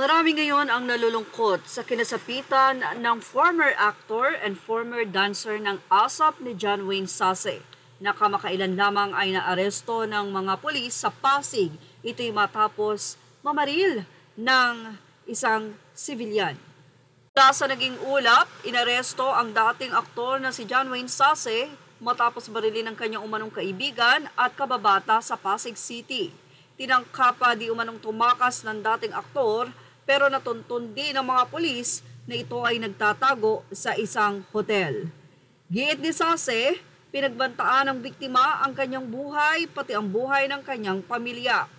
Marami ngayon ang nalulungkot sa kinasapitan ng former actor and former dancer ng ASAP ni John Wayne Sase na kamakailan lamang ay naaresto ng mga pulis sa Pasig. Ito'y matapos mamaril ng isang sibilyan. Sa naging ulap, inaresto ang dating aktor na si John Wayne Sase matapos barilin ng kanyang umanong kaibigan at kababata sa Pasig City. Tinangka pa di umanong tumakas ng dating aktor pero natuntun din ng mga pulis na ito ay nagtatago sa isang hotel. Giit ni Sase, pinagbantaan ng biktima ang kanyang buhay pati ang buhay ng kanyang pamilya.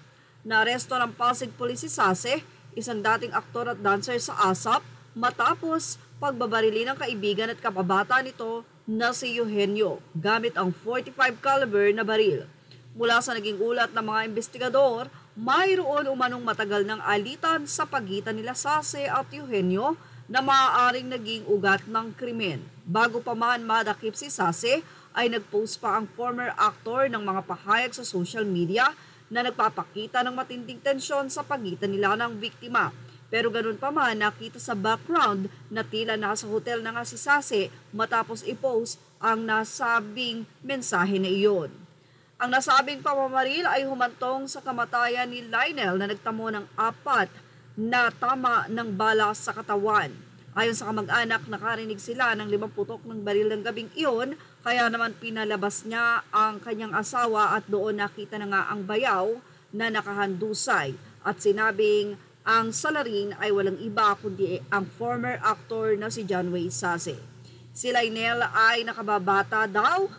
Naaresto ng Pasig Police si Sase, isang dating aktor at dancer sa ASAP, matapos pagbabarili ng kaibigan at kababata nito na si Eugenio gamit ang .45 caliber na baril. Mula sa naging ulat ng mga investigador, mayroon umanong matagal ng alitan sa pagitan nila Sase at Eugenio na maaaring naging ugat ng krimen. Bago pa man madakip si Sase, ay nagpost pa ang former actor ng mga pahayag sa social media na nagpapakita ng matinding tensyon sa pagitan nila ng biktima. Pero ganun pa man, nakita sa background na tila nasa hotel na nga si Sase matapos i-post ang nasabing mensahe na iyon. Ang nasabing pamamaril ay humantong sa kamatayan ni Lionel na nagtamo ng 4 na tama ng bala sa katawan. Ayon sa kamag-anak, nakarinig sila ng 5 putok ng baril ng gabing iyon, kaya naman pinalabas niya ang kanyang asawa at doon nakita na nga ang bayaw na nakahandusay at sinabing ang salarin ay walang iba kundi ang former actor na si John Wayne Sase. Si Lionel ay nakababata daw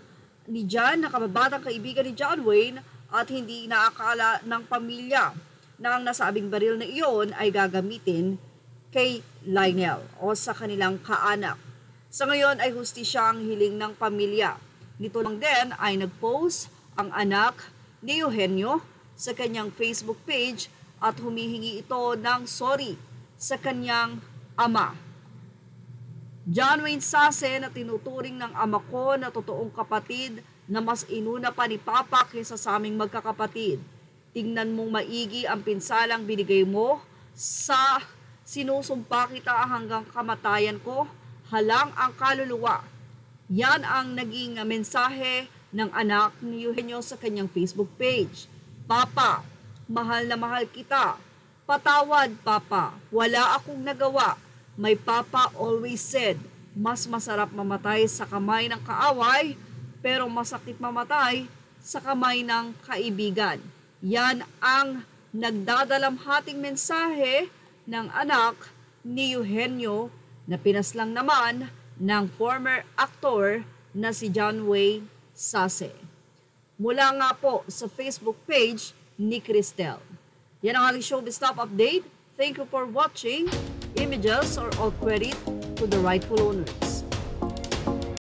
ni John, nakababatang kaibigan ni John Wayne at hindi inaakala ng pamilya na ang nasabing baril na iyon ay gagamitin kay Lionel o sa kanilang kaanak. Sa ngayon ay hustisya ang hiling ng pamilya. Nito lang din ay nagpost ang anak ni Eugenio sa kanyang Facebook page at humihingi ito ng sorry sa kanyang ama. John Wayne Sase na tinuturing ng ama ko na totoong kapatid na mas inuna pa ni Papa kaysa sa aming magkakapatid. Tingnan mong maigi ang pinsalang binigay mo sa sinusumpa kita hanggang kamatayan ko, halang ang kaluluwa. Yan ang naging mensahe ng anak ni Eugenio sa kanyang Facebook page. Papa, mahal na mahal kita. Patawad, Papa. Wala akong nagawa. My Papa always said, mas masarap mamatay sa kamay ng kaaway, pero masakit mamatay sa kamay ng kaibigan. Yan ang nagdadalamhating mensahe ng anak ni Eugenio na pinaslang naman ng former actor na si John Wayne Sase. Mula nga po sa Facebook page ni Cristel. Yan ang aking showbiz top update. Thank you for watching. Images are all credit to the rightful owners.